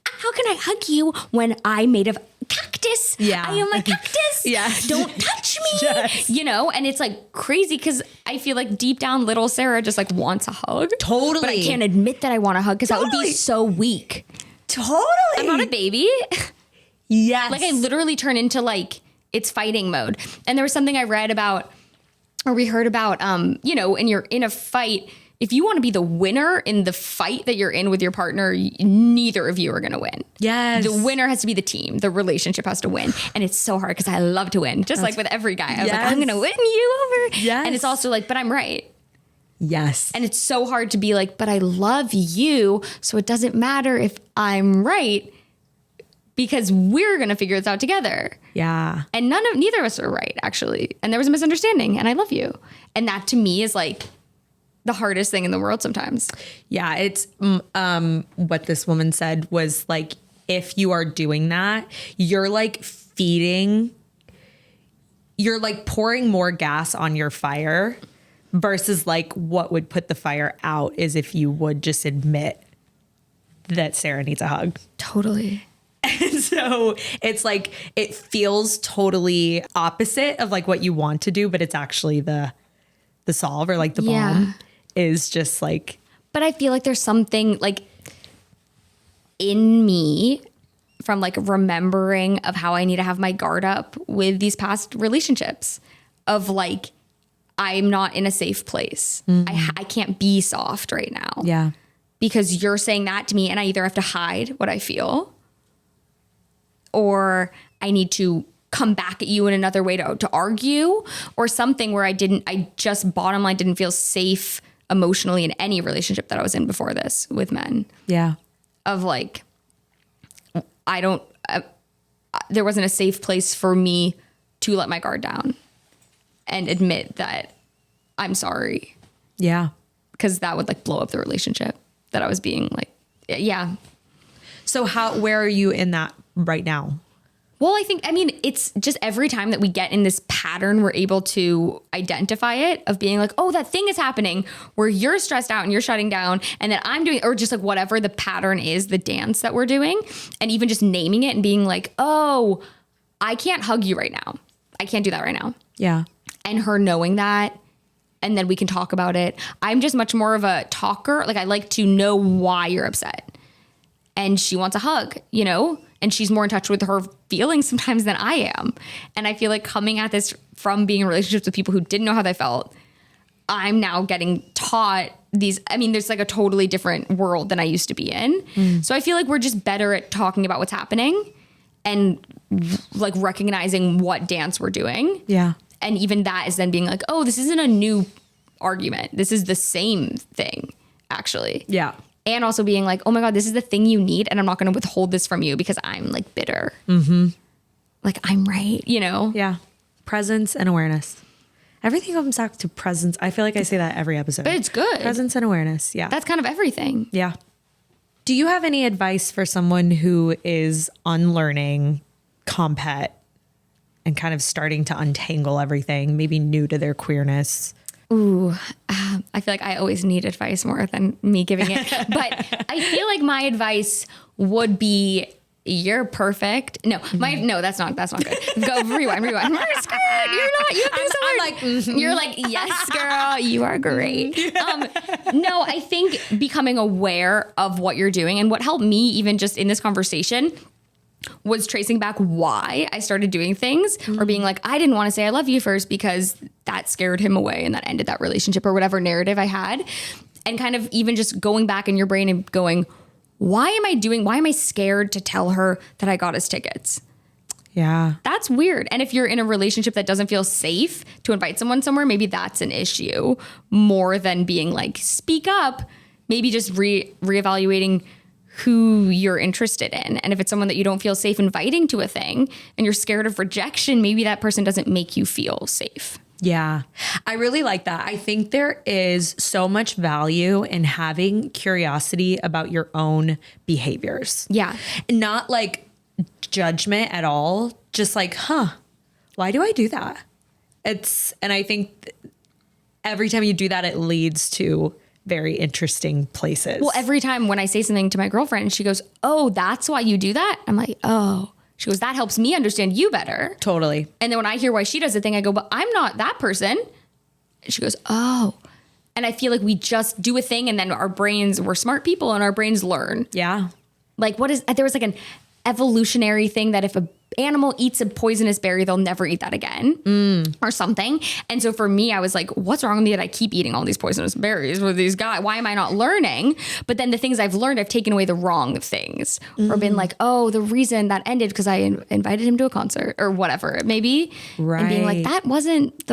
how can I hug you when I'm made of cactus? Yeah. I am a cactus. Yeah. Don't touch me. Yes. And it's like crazy because I feel like deep down little Sarah just like wants a hug. Totally. But I can't admit that I want a hug because that would be so weak. Totally. I'm not a baby. Yes. Like I literally turn into like, it's fighting mode. And there was something I read about, or we heard about, and you're in a fight, if you want to be the winner in the fight that you're in with your partner, neither of you are going to win. Yes. The winner has to be the team. The relationship has to win. And it's so hard because I love to win. Just like with every guy. I was like, I'm going to win you over. Yes. And it's also like, but I'm right. Yes. And it's so hard to be like, but I love you. So it doesn't matter if I'm right because we're going to figure this out together. Yeah. And neither of us are right, actually. And there was a misunderstanding and I love you. And that to me is like the hardest thing in the world sometimes. Yeah. It's what this woman said was like, if you are doing that, you're like pouring more gas on your fire versus like what would put the fire out is if you would just admit that Sarah needs a hug. Totally. And so it's like, it feels totally opposite of like what you want to do, but it's actually the solve or like the bomb is just like. But I feel like there's something like in me from like remembering of how I need to have my guard up with these past relationships of like, I'm not in a safe place. Mm-hmm. I can't be soft right now. Yeah. Because you're saying that to me and I either have to hide what I feel or I need to come back at you in another way to argue or something where I just bottom line didn't feel safe emotionally in any relationship that I was in before this with men. Yeah. Of like, there wasn't a safe place for me to let my guard down and admit that I'm sorry. Yeah. Because that would like blow up the relationship that I was being like, yeah. So where are you in that right now? Well, it's just every time that we get in this pattern, we're able to identify it of being like, oh, that thing is happening where you're stressed out and you're shutting down and that I'm doing, or just like whatever the pattern is, the dance that we're doing. And even just naming it and being like, oh, I can't hug you right now. I can't do that right now. Yeah. And her knowing that. And then we can talk about it. I'm just much more of a talker. Like I like to know why you're upset. And she wants a hug, and she's more in touch with her feelings sometimes than I am. And I feel like coming at this from being in relationships with people who didn't know how they felt, I'm now getting taught there's like a totally different world than I used to be in. Mm. So I feel like we're just better at talking about what's happening and like recognizing what dance we're doing. Yeah. And even that is then being like, oh, this isn't a new argument. This is the same thing, actually. Yeah. And also being like, oh my God, this is the thing you need. And I'm not going to withhold this from you because I'm like bitter. Mm-hmm. Like I'm right, Yeah. Presence and awareness. Everything comes back to presence. I feel like I say that every episode. But it's good. Presence and awareness. Yeah. That's kind of everything. Yeah. Do you have any advice for someone who is unlearning compet and kind of starting to untangle everything, maybe new to their queerness? Ooh, I feel like I always need advice more than me giving it. But I feel like my advice would be, you're perfect. No, that's not good. Go rewind. You're not, you have things I'm like, You're like, yes, girl, you are great. No, I think becoming aware of what you're doing, and what helped me even just in this conversation was tracing back why I started doing things, or being like, I didn't want to say I love you first because that scared him away and that ended that relationship, or whatever narrative I had. And kind of even just going back in your brain and going, why am I scared to tell her that I got us tickets? Yeah. That's weird. And if you're in a relationship that doesn't feel safe to invite someone somewhere, maybe that's an issue more than being like, speak up. Maybe just reevaluating who you're interested in. And if it's someone that you don't feel safe inviting to a thing and you're scared of rejection, maybe that person doesn't make you feel safe. Yeah, I really like that. I think there is so much value in having curiosity about your own behaviors. Yeah. Not like judgment at all. Just like, why do I do that? And I think every time you do that, it leads to very interesting places. Well, every time when I say something to my girlfriend, she goes, oh, that's why you do that? I'm like, oh. She goes, that helps me understand you better. Totally. And then when I hear why she does the thing, I go, but I'm not that person. And she goes, oh. And I feel like we just do a thing, and then we're smart people and our brains learn. Yeah. Like there was like an evolutionary thing that if a animal eats a poisonous berry, they'll never eat that again or something. And so for me, I was like, what's wrong with me that I keep eating all these poisonous berries with these guys? Why am I not learning? But then the things I've learned, I've taken away the wrong things, or been like, oh, the reason that ended because I invited him to a concert or whatever it may be. Right. And being like, that wasn't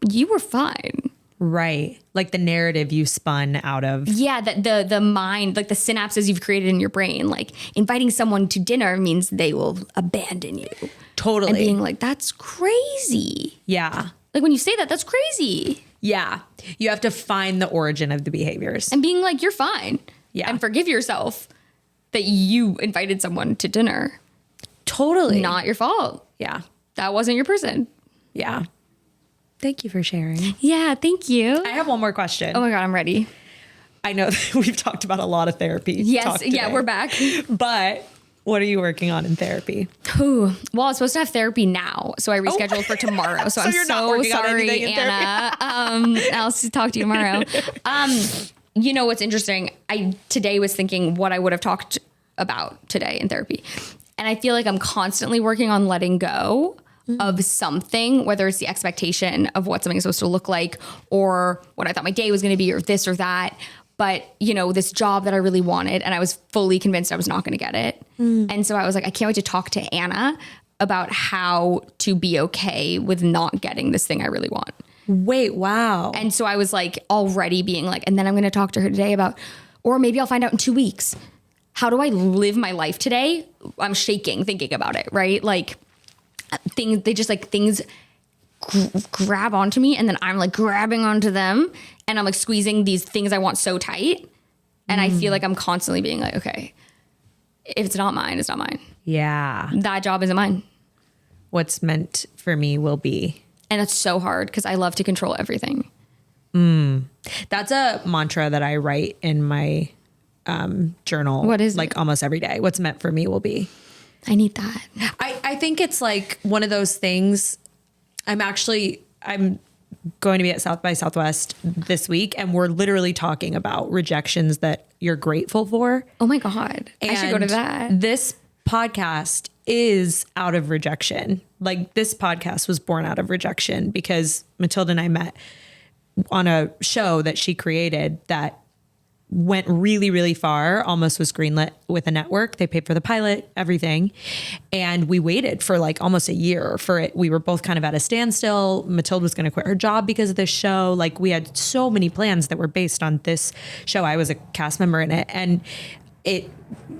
you were fine. Right. Like the narrative you spun out of. Yeah, the mind, like the synapses you've created in your brain, like inviting someone to dinner means they will abandon you. Totally. And being like, that's crazy. Yeah. Like when you say that, that's crazy. Yeah. You have to find the origin of the behaviors. And being like, you're fine. Yeah. And forgive yourself that you invited someone to dinner. Totally. Not your fault. Yeah. That wasn't your person. Yeah. Thank you for sharing. Yeah, thank you. I have one more question. Oh my God, I'm ready. I know that we've talked about a lot of therapy. Yes, yeah, we're back. But what are you working on in therapy? Ooh, well, I was supposed to have therapy now, so I rescheduled for tomorrow. So I'm you're not working on sorry, anything in Anna. I'll talk to you tomorrow. You know what's interesting? I today was thinking what I would have talked about today in therapy, and I feel like I'm constantly working on letting go of something, whether it's the expectation of what something is supposed to look like, or what I thought my day was going to be, or this or that. But, you know, this job that I really wanted, and I was fully convinced I was not going to get it. And so I was like, I can't wait to talk to Anna about how to be okay with not getting this thing I really want. Wait, wow. And so I was like already being like, and then I'm going to talk to her today about, or maybe I'll find out in 2 weeks. How do I live my life today? I'm shaking thinking about it, right? Like things grab onto me, and then I'm like grabbing onto them, and I'm like squeezing these things I want so tight. And I feel like I'm constantly being like, okay, if it's not mine, it's not mine. Yeah. That job isn't mine. What's meant for me will be. And it's so hard because I love to control everything. That's a mantra that I write in my journal. What is like it? Almost every day. What's meant for me will be. I need that. I think it's like one of those things. I'm going to be at South by Southwest this week, and we're literally talking about rejections that you're grateful for. Oh my God. I should go to that. This podcast is out of rejection. Like, this podcast was born out of rejection because Matilda and I met on a show that she created that went really, really far, almost was greenlit with a network. They paid for the pilot, everything. And we waited for like almost a year for it. We were both kind of at a standstill. Matilda was going to quit her job because of this show. Like, we had so many plans that were based on this show. I was a cast member in it. And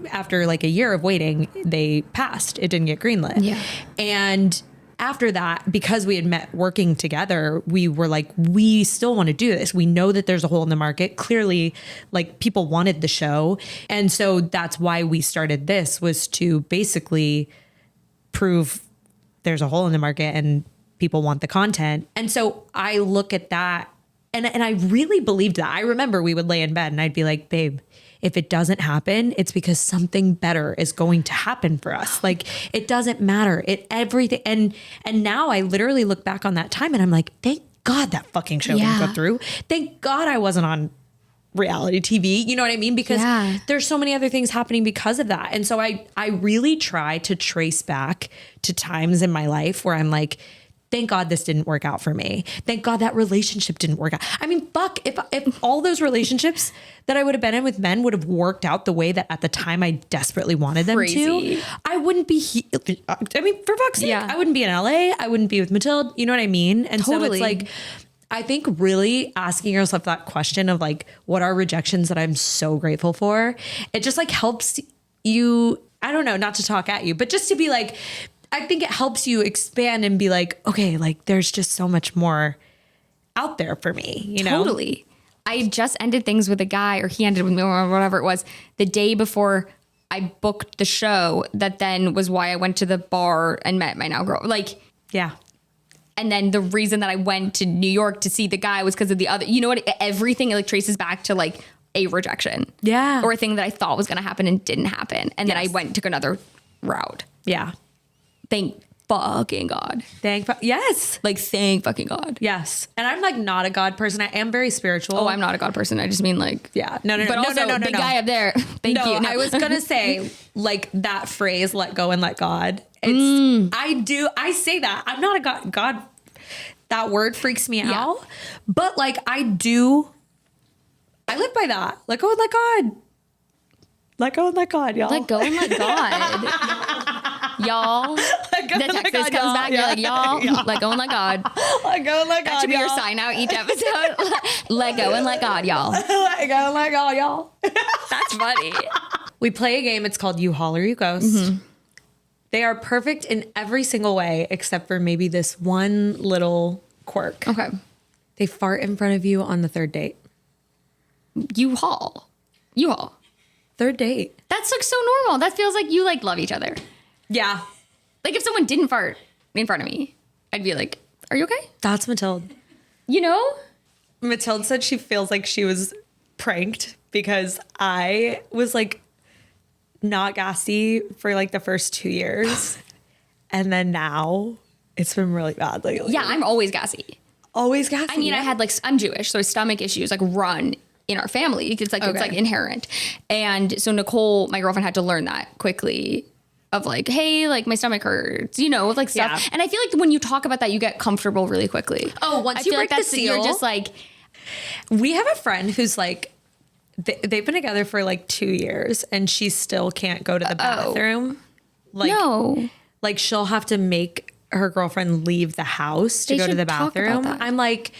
after like a year of waiting, they passed. It didn't get greenlit. Yeah. And after that, because we had met working together, we were like, we still want to do this. We know that there's a hole in the market. Clearly, like, people wanted the show. And so that's why we started this, was to basically prove there's a hole in the market and people want the content. And so I look at that And I really believed that. I remember we would lay in bed and I'd be like, babe, if it doesn't happen, it's because something better is going to happen for us. Like, it doesn't matter. Everything. And now I literally look back on that time and I'm like, thank God that fucking show didn't go through. Thank God I wasn't on reality TV. You know what I mean? Because there's so many other things happening because of that. And so I really try to trace back to times in my life where I'm like, thank God this didn't work out for me. Thank God that relationship didn't work out. I mean, fuck, if all those relationships that I would have been in with men would have worked out the way that at the time I desperately wanted them to, I wouldn't be I mean, for fuck's sake, I wouldn't be in LA. I wouldn't be with Matilda. You know what I mean? And so it's like, I think really asking yourself that question of like, what are rejections that I'm so grateful for? It just like helps you, I don't know, not to talk at you, but just to be like, I think it helps you expand and be like, okay, like there's just so much more out there for me, you know? Totally. I just ended things with a guy, or he ended with me, or whatever it was, the day before I booked the show. That then was why I went to the bar and met my now girl. Like, yeah. And then the reason that I went to New York to see the guy was because of the other, you know what? Everything like traces back to like a rejection. Yeah. Or a thing that I thought was going to happen and didn't happen. And then I took another route. Yeah. Thank fucking God. Yes. Like, thank fucking God. Yes. And I'm like not a God person. I am very spiritual. Oh, I'm not a God person. I just mean like, yeah. No. But also, the guy up there, thank you. No, I was going to say like that phrase, let go and let God. I say that. I'm not a God. That word freaks me out. But like I live by that. Let go and let God. Let go and let God, y'all. Let go and let God. Y'all. The text comes back. You're like, y'all, let go and let God. Let go and let God. That should be your sign out each episode. Let go and let God, y'all. Let go and let God, y'all. That's funny. We play a game. It's called You Haul or You Ghost. Mm-hmm. They are perfect in every single way, except for maybe this one little quirk. Okay. They fart in front of you on the third date. You haul. Third date. That's like so normal. That feels like you like love each other. Yeah. Like if someone didn't fart in front of me, I'd be like, are you okay? That's Matilda. You know? Matilda said she feels like she was pranked because I was like not gassy for like the first 2 years. And then now it's been really bad lately. Yeah, I'm always gassy. Always gassy. I mean, I had like, I'm Jewish, so stomach issues like run in our family. It's like inherent. And so Nicole, my girlfriend, had to learn that quickly of like, hey, like my stomach hurts, you know, like stuff. Yeah. And I feel like when you talk about that, you get comfortable really quickly. Oh, once you break the seal, you're just like, we have a friend who's like, they've been together for like 2 years and she still can't go to the bathroom. Like, no. Like she'll have to make her girlfriend leave the house to go to the bathroom. I'm like,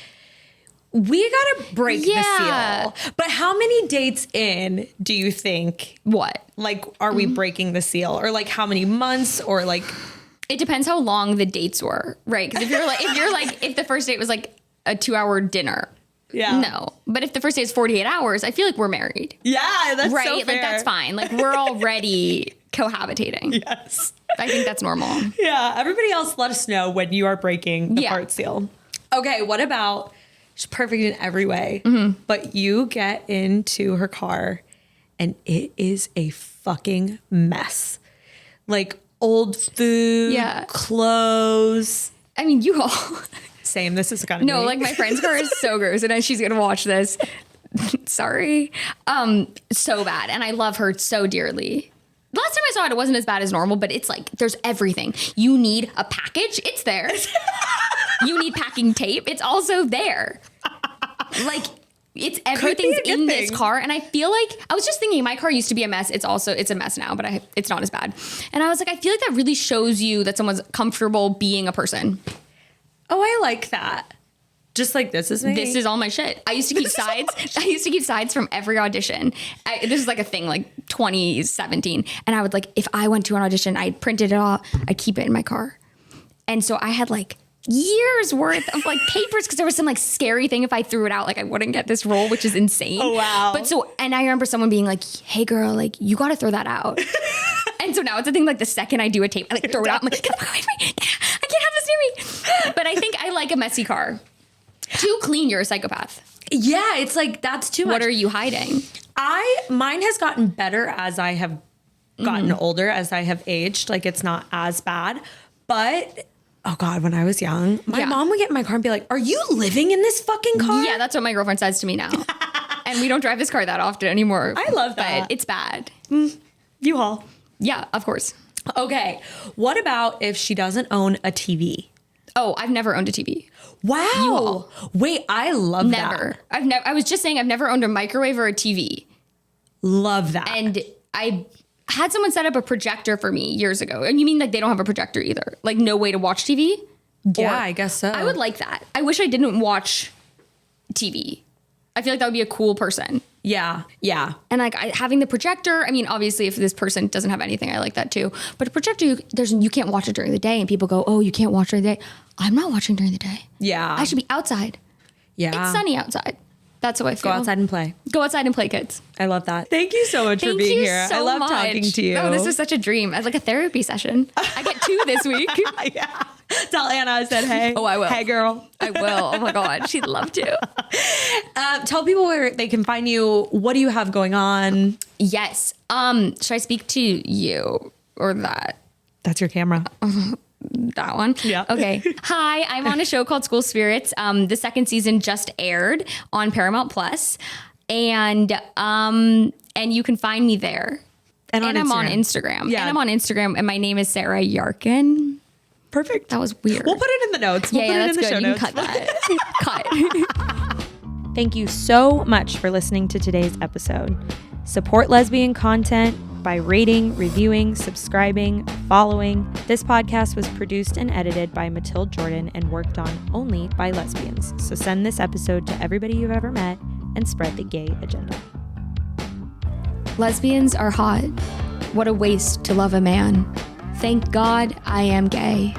we gotta break the seal. But how many dates in do you think? What? Like, are we breaking the seal? Or like how many months? Or like, it depends how long the dates were, right? Because if the first date was like a 2-hour dinner. Yeah. No. But if the first date is 48 hours, I feel like we're married. Yeah, that's right. So fair. Like that's fine. Like we're already cohabitating. Yes. I think that's normal. Yeah. Everybody else, let us know when you are breaking the fart seal. Okay. What about, she's perfect in every way, but you get into her car and it is a fucking mess. Like old food, clothes. I mean, you all. Same. This is gonna be. Like my friend's car is so gross, and she's gonna watch this. Sorry, so bad, and I love her so dearly. Last time I saw it wasn't as bad as normal, but it's like there's everything. You need a package, it's there. You need packing tape, it's also there. Like it's everything's in this car, and I feel like I was just thinking my car used to be a mess. It's a mess now, but it's not as bad. And I was like, I feel like that really shows you that someone's comfortable being a person. Oh, I like that. Just like this is me. This is all my shit. I used to keep sides. I used to keep sides from every audition. This is like a thing, like 2017. And I would like, if I went to an audition, I'd printed it all. I'd keep it in my car. And so I had like years worth of like papers because there was some like scary thing. If I threw it out, like I wouldn't get this role, which is insane. Oh, wow. But and I remember someone being like, hey girl, like you got to throw that out. And so now it's a thing, like the second I do a tape, I like throw it out. I'm like, get away from me. I can't have this near me. But I think I like a messy car. Too clean, you're a psychopath. Yeah, it's like, that's too much. What are you hiding? Mine has gotten better as I have gotten older, as I have aged. Like, it's not as bad. But, oh God, when I was young, my mom would get in my car and be like, are you living in this fucking car? Yeah, that's what my girlfriend says to me now. And we don't drive this car that often anymore. I love that. But it's bad. U-Haul. Yeah, of course. Okay. What about if she doesn't own a TV? Oh, I've never owned a TV. Wow. U-Haul. Wait, I love Never. that. I was just saying I've never owned a microwave or a TV. Love that. And I had someone set up a projector for me years ago. And you mean like they don't have a projector either? Like no way to watch TV? Yeah, I guess so. I would like that. I wish I didn't watch TV. I feel like that would be a cool person. Yeah. Yeah. And like having the projector, I mean, obviously if this person doesn't have anything, I like that too. But a projector, you can't watch it during the day. And people go, oh, you can't watch during the day. I'm not watching during the day. Yeah. I should be outside. Yeah. It's sunny outside. That's how I feel. Go outside and play. Go outside and play, kids. I love that. Thank you so much for being here. I love talking to you. Oh, this is such a dream. It's like a therapy session. I get 2 this week. Yeah. Tell Anna I said hey. Oh, I will. Hey, girl. I will. Oh my God. She'd love to. Tell people where they can find you. What do you have going on? Yes. Should I speak to you or that? That's your camera. That one? Yeah. Okay. Hi, I'm on a show called School Spirits. The second season just aired on Paramount Plus, and you can find me there. And I'm on Instagram. Yeah. And I'm on Instagram, and my name is Sarah Yarkin. Perfect. That was weird. We'll put it in the notes. We'll put it in the show notes. You can cut that. Cut. Thank you so much for listening to today's episode. Support lesbian content by rating, reviewing, subscribing, following. This podcast was produced and edited by Matilde Jordan and worked on only by lesbians. So send this episode to everybody you've ever met and spread the gay agenda. Lesbians are hot. What a waste to love a man. Thank God I am gay.